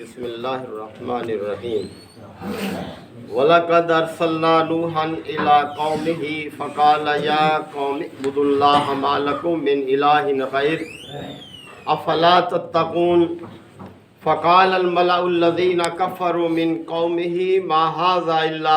بسم اللہ الرحمن الرحیم وَلَقَدْ أَرْسَلْنَا نُوحًا إِلَىٰ قَوْمِهِ فَقَالَ يَا قَوْمِ اعْبُدُوا اللَّهَ مَا لَكُم مِّنْ إِلَٰهٍ غَيْرُهُ أَفَلَا تَتَّقُونَ فَقَالَ الْمَلَأُ الَّذِينَ كَفَرُوا مِنْ قَوْمِهِ مَا هَٰذَا إِلَّا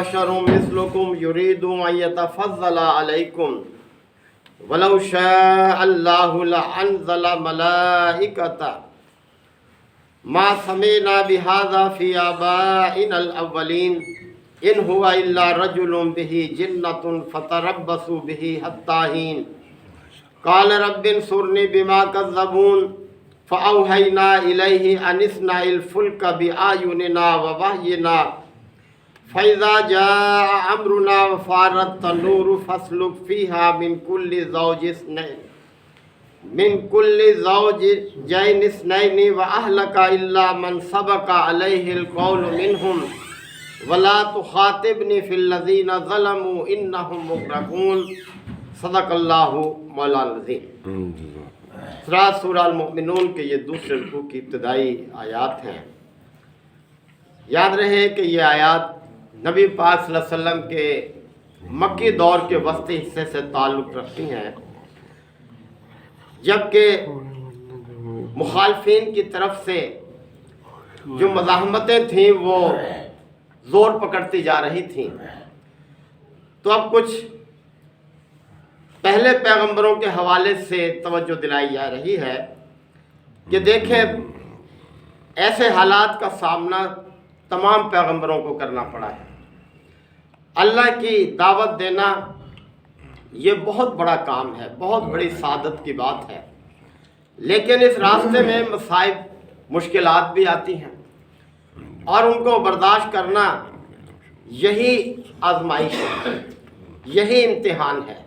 بَشَرٌ مِّثْلُكُمْ يُرِيدُ أَن يَتَفَضَّلَ عَلَيْكُمْ وَلَوْ شَاءَ اللَّهُ لَأَنزَلَ مَلَائِكَةً مَا سَمِعْنَا بِهَٰذَا فِي آبَائِنَا الْأَوَّلِينَ إِنْ هُوَ إِلَّا رَجُلٌ بِهِ جِنَّةٌ فَتَرَبَّصُوا بِهِ حَتَّىٰ حِينٍ قَالَ رَبِّ انصُرْنِي بِمَا كَذَّبُونِ فَأَوْحَيْنَا إِلَيْهِ أَنِ اصْنَعِ الْفُلْكَ بِأَعْيُنِنَا وَوَحْيِنَا فَإِذَا جَاءَ أَمْرُنَا وَفَارَ التَّنُّورُ فَاسْلُكْ فِيهَا مِنْ كُلِّ زَوْجَيْنِ اثْنَيْنِ وَأَهْلَكَ إِلَّا مَنْ سَبَقَ عَلَيْهِ الْقَوْلُ مِنْهُمْ وَلَا تُخَاطِبْنِي فِي الَّذِينَ ظَلَمُوا إِنَّهُمْ مُغْرَقُونَ صدق اللہ مولانا العظیم۔ سورہ المؤمنون کے یہ دوسرے رکوع کی ابتدائی آیات ہیں۔ یاد رہے کہ یہ آیات نبی پاک صلی اللہ علیہ وسلم کے مکی دور کے وسطی حصے سے تعلق رکھتی ہیں، جبکہ مخالفین کی طرف سے جو مزاحمتیں تھیں وہ زور پکڑتی جا رہی تھیں۔ تو اب کچھ پہلے پیغمبروں کے حوالے سے توجہ دلائی جا رہی ہے کہ دیکھیں ایسے حالات کا سامنا تمام پیغمبروں کو کرنا پڑا ہے۔ اللہ کی دعوت دینا یہ بہت بڑا کام ہے، بہت بڑی سعادت کی بات ہے، لیکن اس راستے میں مصائب مشکلات بھی آتی ہیں اور ان کو برداشت کرنا یہی آزمائش ہے، یہی امتحان ہے۔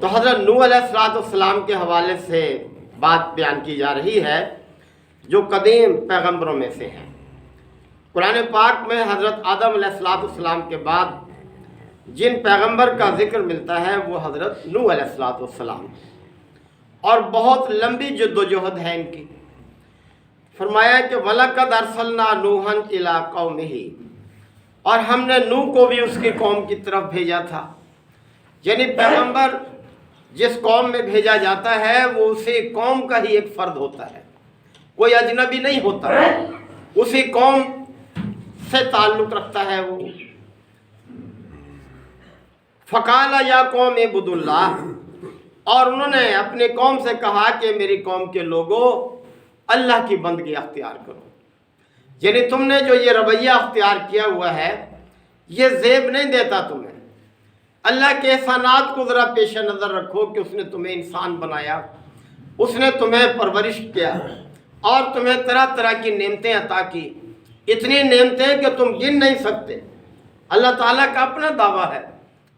تو حضرت نوح علیہ السلام کے حوالے سے بات بیان کی جا رہی ہے جو قدیم پیغمبروں میں سے ہیں۔ قرآن پاک میں حضرت آدم علیہ السلام کے بعد جن پیغمبر کا ذکر ملتا ہے وہ حضرت نوح علیہ السلام، اور بہت لمبی جد و جہد ہے ان کی۔ فرمایا کہ وَلَقَدْ أَرْسَلْنَا نُوحًا إِلَىٰ قَوْمِهِ، اور ہم نے نوح کو بھی اس کی قوم کی طرف بھیجا تھا۔ یعنی پیغمبر جس قوم میں بھیجا جاتا ہے وہ اسی قوم کا ہی ایک فرد ہوتا ہے، کوئی اجنبی نہیں ہوتا، اسی قوم سے تعلق رکھتا ہے وہ۔ فَقَالَ يَا قَوْمِ اعْبُدُوا اللَّهَ، اور انہوں نے اپنی قوم سے کہا کہ میری قوم کے لوگوں اللہ کی بندگی اختیار کرو۔ یعنی تم نے جو یہ رویہ اختیار کیا ہوا ہے یہ زیب نہیں دیتا تمہیں۔ اللہ کے احسانات کو ذرا پیش نظر رکھو کہ اس نے تمہیں انسان بنایا، اس نے تمہیں پرورش کیا اور تمہیں طرح طرح کی نعمتیں عطا کی، اتنی نعمتیں کہ تم گن نہیں سکتے۔ اللہ تعالیٰ کا اپنا دعویٰ ہے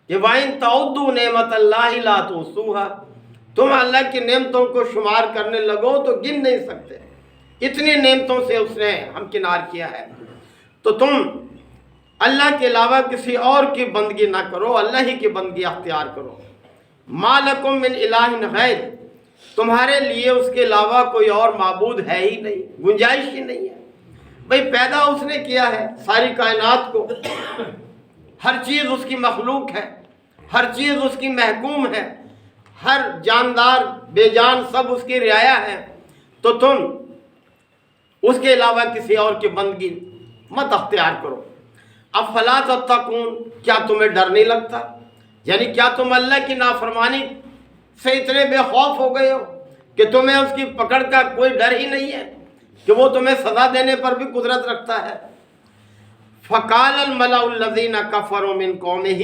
کہ وَإِن تَعُدُّوا نِعْمَتَ اللَّهِ لَا تُحْصُوهَا، تم اللہ کی نعمتوں کو شمار کرنے لگو تو گن نہیں سکتے، اتنی نعمتوں سے اس نے ہمکنار کیا ہے۔ تو تم اللہ کے علاوہ کسی اور کی بندگی نہ کرو، اللہ ہی کی بندگی اختیار کرو۔ مَا لَكُم مِّنْ إِلَٰهٍ غَيْرُ، تمہارے لیے اس کے علاوہ کوئی اور معبود ہے ہی نہیں، گنجائش ہی نہیں ہے۔ بھئی پیدا اس نے کیا ہے ساری کائنات کو، ہر چیز اس کی مخلوق ہے، ہر چیز اس کی محکوم ہے، ہر جاندار بے جان سب اس کی رعایا ہے، تو تم اس کے علاوہ کسی اور کی بندگی مت اختیار کرو۔ افلا تتقون، کیا تمہیں ڈر نہیں لگتا؟ یعنی کیا تم اللہ کی نافرمانی سے اتنے بے خوف ہو گئے ہو کہ تمہیں اس کی پکڑ کا کوئی ڈر ہی نہیں ہے کہ وہ تمہیں سزا دینے پر بھی قدرت رکھتا ہے؟ فَقَالَ الْمَلَأُ الَّذِينَ كَفَرُوا مِنْ قَوْمِهِ،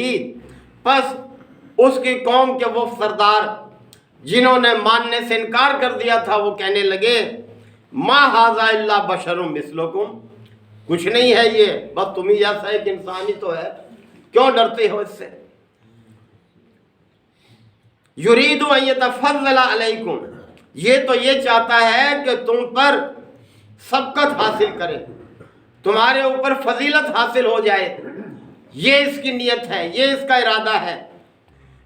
پس اس کی قوم کے وہ سردار جنہوں نے ماننے سے انکار کر دیا تھا وہ کہنے لگے مَا هَٰذَا إِلَّا بَشَرٌ مِثْلُكُمْ، کچھ نہیں ہے یہ، بس تمہیں جیسا ایک انسان ہی تو ہے، کیوں ڈرتے ہو اس سے؟ یرید ان یتفضل علیکم، یہ تو یہ چاہتا ہے کہ تم پر سبقت حاصل کرے، تمہارے اوپر فضیلت حاصل ہو جائے، یہ اس کی نیت ہے، یہ اس کا ارادہ ہے۔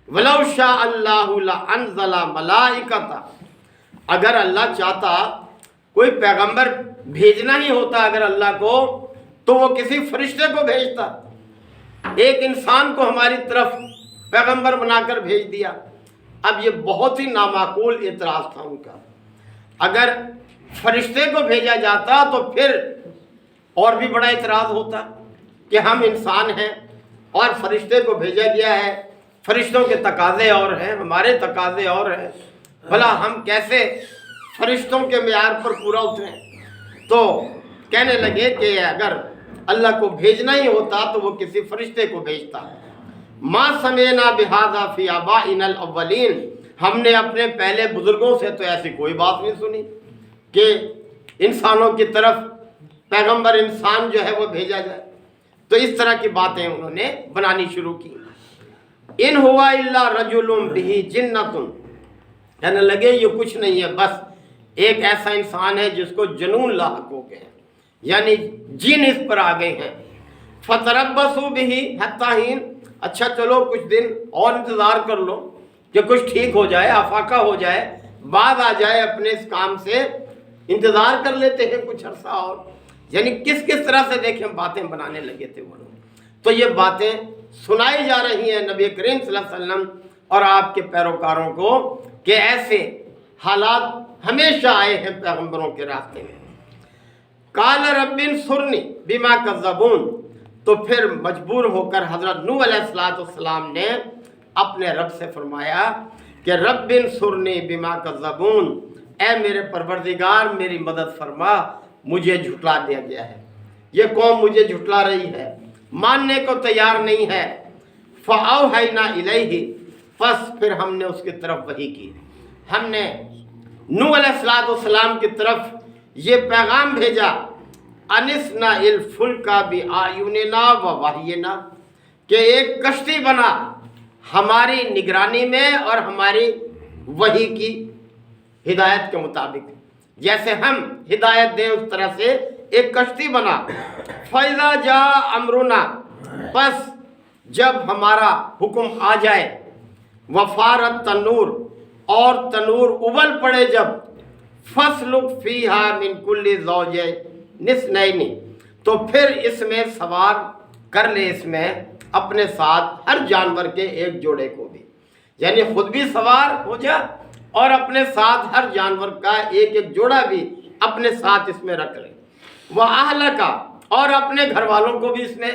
وَلَوْ شَاءَ اللَّهُ لَأَنزَلَ مَلَائِكَةً، اگر اللہ چاہتا کوئی پیغمبر بھیجنا ہی ہوتا اگر اللہ کو، تو وہ کسی فرشتے کو بھیجتا، ایک انسان کو ہماری طرف پیغمبر بنا کر بھیج دیا۔ اب یہ بہت ہی نامعقول اعتراض تھا ان کا۔ اگر فرشتے کو بھیجا جاتا تو پھر اور بھی بڑا اعتراض ہوتا کہ ہم انسان ہیں اور فرشتے کو بھیجا گیا ہے، فرشتوں کے تقاضے اور ہیں، ہمارے تقاضے اور ہیں، بھلا ہم کیسے فرشتوں کے معیار پر پورا اتریں؟ تو کہنے لگے کہ اگر اللہ کو بھیجنا ہی ہوتا تو وہ کسی فرشتے کو بھیجتا۔ ما سمعنا بہذا فی آبائنا الاولین، ہم نے اپنے پہلے بزرگوں سے تو ایسی کوئی بات نہیں سنی کہ انسانوں کی طرف پیغمبر انسان جو ہے وہ بھیجا جائے۔ تو اس طرح کی باتیں انہوں نے بنانی شروع کی۔ ان ہوا الا رجل بہ جنۃ، کہنے لگے یہ کچھ نہیں ہے، بس ایک ایسا انسان ہے جس کو جنون لاحق ہو گئے ہیں، یعنی جن اس پر آ گئے ہیں۔ فتربصوا بہ حتی حین، اچھا چلو کچھ دن اور انتظار کر لو کہ کچھ ٹھیک ہو جائے، افاقہ ہو جائے، بعد آ جائے اپنے اس کام سے، انتظار کر لیتے ہیں کچھ عرصہ اور۔ یعنی کس طرح سے دیکھیں باتیں بنانے لگے تھے وہ لوگ۔ تو یہ باتیں سنائی جا رہی ہیں نبی کریم صلی اللہ علیہ وسلم اور آپ کے پیروکاروں کو کہ ایسے حالات ہمیشہ آئے ہیں پیغمبروں کے راستے میں۔ قال رب انصرنی بما کذبون، تو پھر مجبور ہو کر حضرت نوح علیہ السلام نے اپنے رب سے فرمایا کہ رب انصرنی بما کذبون، اے میرے پروردگار میری مدد فرما، مجھے جھٹلا دیا گیا ہے، یہ قوم مجھے جھٹلا رہی ہے، ماننے کو تیار نہیں ہے۔ فَأَوْحَيْنَا إِلَيْهِ، پس پھر ہم نے اس کی طرف وحی کی، ہم نے نوح علیہ السلام کی طرف یہ پیغام بھیجا، أَنِسْنَا الْفُلْكَ بِأَعْيُنِنَا وَوَحْيِنَا، کہ ایک کشتی بنا ہماری نگرانی میں اور ہماری وحی کی ہدایت کے مطابق، جیسے ہم ہدایت دیں اس طرح سے ایک کشتی بنا۔ فَإِذَا جَاءَ أَمْرُنَا، پس جب ہمارا حکم آ جائے، وَفَارَ التَّنُّورُ، اور تنور ابل پڑے جب، فَاسْلُكْ فِيهَا مِنْ كُلِّ زَوْجَيْنِ اثْنَيْنِ، تو پھر اس میں سوار کر لے اس میں اپنے ساتھ ہر جانور کے ایک جوڑے کو بھی، یعنی خود بھی سوار ہو جا اور اپنے ساتھ ہر جانور کا ایک ایک جوڑا بھی اپنے ساتھ اس میں رکھ لے۔ وَأَهْلَكَ، اور اپنے گھر والوں کو بھی اس میں،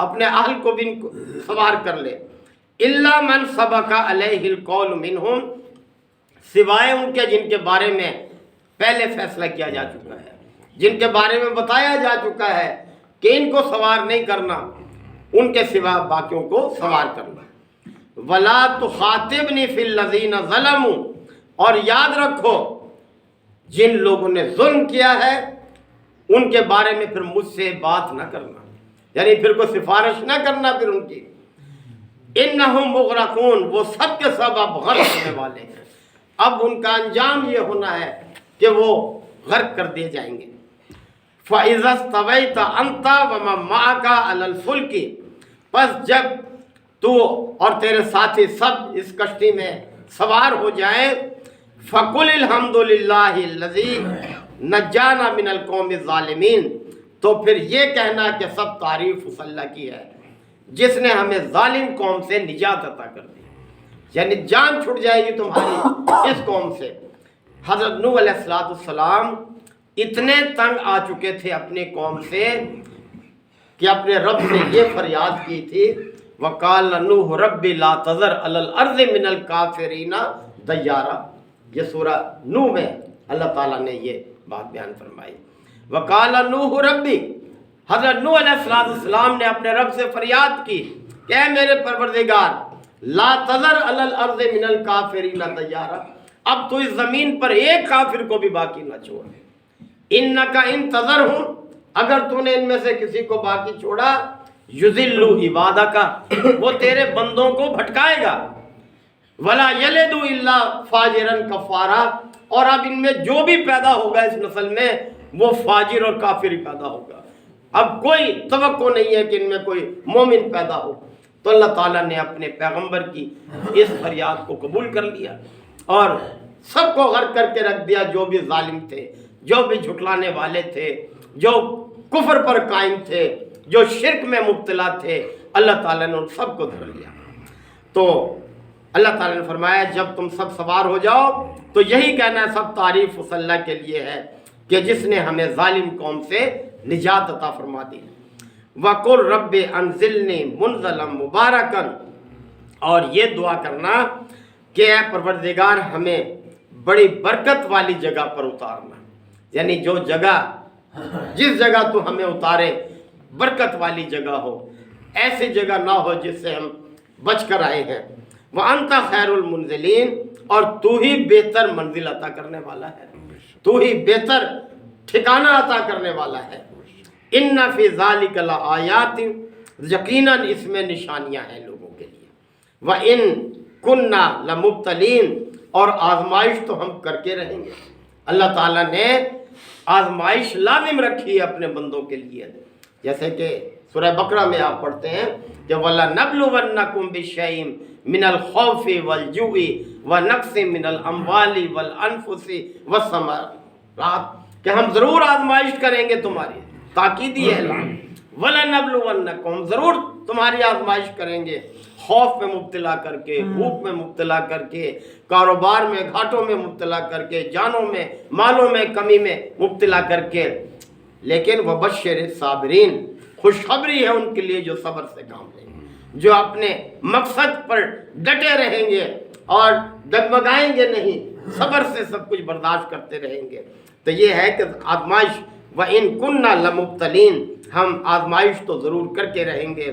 اپنے اہل کو بھی سوار کر لے۔ إِلَّا مَنْ سَبَقَ عَلَيْهِ الْقَوْلُ مِنْهُمْ، سوائے ان کے جن کے بارے میں پہلے فیصلہ کیا جا چکا ہے، جن کے بارے میں بتایا جا چکا ہے کہ ان کو سوار نہیں کرنا، ان کے سوا باقیوں کو سوار کرنا۔ وَلَا تُخَاطِبْنِي فِي الَّذِينَ ظَلَمُوا، اور یاد رکھو جن لوگوں نے ظلم کیا ہے ان کے بارے میں پھر مجھ سے بات نہ کرنا، یعنی پھر کوئی سفارش نہ کرنا پھر ان کی۔ انہم مغرقون، وہ سب کے سب اب غرق ہونے والے ہیں، اب ان کا انجام یہ ہونا ہے کہ وہ غرق کر دیے جائیں گے۔ فَإِذَا اسْتَوَيْتَ أَنْتَ وَمَن مَّعَكَ عَلَى الْفُلْكِ، پس جب تو اور تیرے ساتھی سب اس کشتی میں سوار ہو جائیں، فَقُلِ الْحَمْدُ لِلَّهِ الَّذِي نَجَّانَا مِنَ الْقَوْمِ الظَّالِمِينَ، تو پھر یہ کہنا کہ سب تعریف اس اللہ کی ہے جس نے ہمیں ظالم قوم سے نجات عطا کر دی، یعنی جان چھٹ جائے گی تمہاری اس قوم سے۔ حضرت نوح علیہ السلام اتنے تنگ آ چکے تھے اپنی قوم سے کہ اپنے رب سے یہ فریاد کی تھی، وَقَالَ نُوحُ رَبِّ لَا تَذَرْ عَلَى الْأَرْضِ مِنَ الْكَافِرِينَ دَيَّارًا، یہ سورہ نوح میں اللہ تعالیٰ نے یہ بات بیان فرمائی۔ وَقَالَ نُوحُ رَبِّ، حضرت نوح علیہ السلام نے اپنے رب سے فریاد کی کہ اے میرے پروردگار، لا تذر علی الارض من الکافرین دیارا، اب تو اس زمین پر ایک کافر کو بھی باقی نہ چھوڑ۔ انکا ان تذرہم، اگر تو نے ان میں سے کسی کو باقی چھوڑا، یذلوا عبادکا، وہ تیرے بندوں کو بھٹکائے گا، ولا یلدوا الا فاجرا کفارا، اور اب ان میں جو بھی پیدا ہوگا اس نسل میں وہ فاجر اور کافر ہی پیدا ہوگا، اب کوئی توقع نہیں ہے کہ ان میں کوئی مومن پیدا ہو۔ تو اللہ تعالیٰ نے اپنے پیغمبر کی اس فریاد کو قبول کر لیا اور سب کو غرق کر کے رکھ دیا، جو بھی ظالم تھے، جو بھی جھٹلانے والے تھے، جو کفر پر قائم تھے، جو شرک میں مبتلا تھے، اللہ تعالیٰ نے ان سب کو دھر لیا۔ تو اللہ تعالیٰ نے فرمایا جب تم سب سوار ہو جاؤ تو یہی کہنا ہے سب تعریف اس اللہ کے لیے ہے کہ جس نے ہمیں ظالم قوم سے نجات عطا فرما دی۔ وَقُلْ رَبِّ أَنزِلْنِي مُنزَلًا مُبَارَكًا، اور یہ دعا کرنا کہ اے پروردگار ہمیں بڑی برکت والی جگہ پر اتارنا، یعنی جو جگہ، جس جگہ تو ہمیں اتارے برکت والی جگہ ہو، ایسی جگہ نہ ہو جس سے ہم بچ کر آئے ہیں۔ وَأَنْتَ خَيْرُ الْمُنزِلِينَ، اور تو ہی بہتر منزل عطا کرنے والا ہے، تو ہی بہتر ٹھکانہ عطا کرنے والا ہے۔ اِنَّ فِي ذَلِكَ لَآيَاتٍ، یقیناً اس میں نشانیاں ہیں لوگوں کے لیے۔ وَإِن كُنَّا لَمُبْتَلِينَ، اور آزمائش تو ہم کر کے رہیں گے۔ اللہ تعالیٰ نے آزمائش لازم رکھی ہے اپنے بندوں کے لیے، جیسے کہ سورہ بقرہ میں آپ پڑھتے ہیں کہ وَلَنَبْلُوَنَّكُمْ بِشَيْءٍ مِّنَ الْخَوْفِ وَالْجُوعِ وَنَقْصٍ مِّنَ الْأَمْوَالِ وَالْأَنفُسِ وَالثَّمَرَاتِ، کہ ہم ضرور آزمائش کریں گے تمہاری، تاکیدی اعلان، وَلَنَبْلُوَنَّكُمْ، ضرور تمہاری آزمائش کریں گے، خوف میں مبتلا کر کے، بھوک میں مبتلا کر کے، کاروبار میں گھاٹوں میں مبتلا کر کے، جانوں میں مالوں میں کمی میں مبتلا کر کے، لیکن وَبَشِّرِ الصَّابِرِينَ، خوشخبری ہے ان کے لیے جو صبر سے کام لیں گے، جو اپنے مقصد پر ڈٹے رہیں گے اور ڈگمگائیں گے نہیں، صبر سے سب کچھ برداشت کرتے رہیں گے۔ تو یہ ہے کہ آزمائش، وَإِن كُنَّا لَمُبْتَلِينَ، ہم آزمائش تو ضرور کر کے رہیں گے۔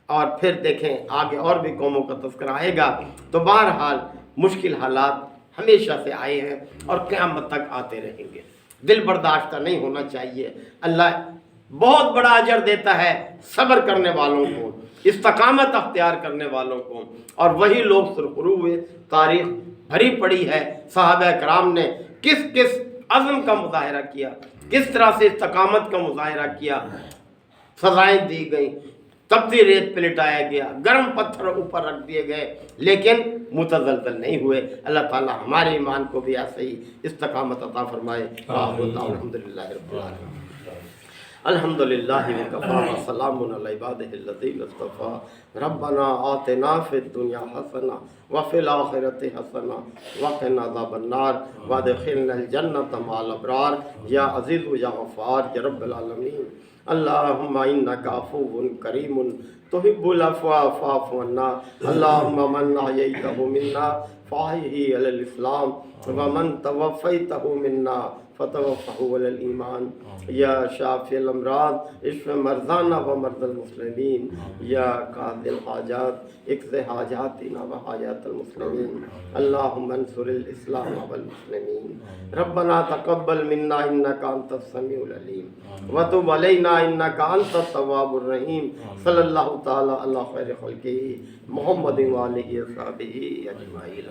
اور پھر دیکھیں آگے اور بھی قوموں کا تذکرہ آئے گا۔ تو بہرحال مشکل حالات ہمیشہ سے آئے ہیں اور قیامت تک آتے رہیں گے، دل برداشتہ نہیں ہونا چاہیے۔ اللہ بہت بڑا اجر دیتا ہے صبر کرنے والوں کو، استقامت اختیار کرنے والوں کو، اور وہی لوگ سرخرو ہوئے۔ تاریخ بھری پڑی ہے صحابہ کرام نے کس کس عزم کا مظاہرہ کیا، کس طرح سے استقامت کا مظاہرہ کیا، سزائیں دی گئیں، تپتی ریت پہ لٹایا گیا، گرم پتھر اوپر رکھ دیے گئے، لیکن متزلزل نہیں ہوئے۔ اللہ تعالی ہمارے ایمان کو بھی ایسے ہی استقامت عطا فرمائے۔ الحمدللہ رب العالمین، الحمدللہ وکفیٰ وسلام علی عبادہ الذین اصطفیٰ۔ ربنا آتنا فی الدنیا حسنہ وفی الآخرۃ حسنہ وقنا عذاب النار وادخلنا الجنۃ مع الابرار یا عزیز یا غفار یا رب العالمین۔ اللہم انک عفو کریم تحب العفو فاعف عنا۔ اللہم من احییتہ منا فاحیہ علی الاسلام ومن توفیتہ منا فتوفہ علی الایمان۔ یا شافی الامراض اشف مرضانا و مرضى المسلمین۔ یا قاضی الحاجات اقض حاجاتنا و حاجات المسلمین۔ اللہم انصر الاسلام والمسلمین۔ ربنا تقبل منا انک انت السمیع العلیم وتب علینا انک انت التواب الرحیم۔ صلی اللہ تعالی علی خیر خلقہ محمد و آلہ و صحبہ اجمعین۔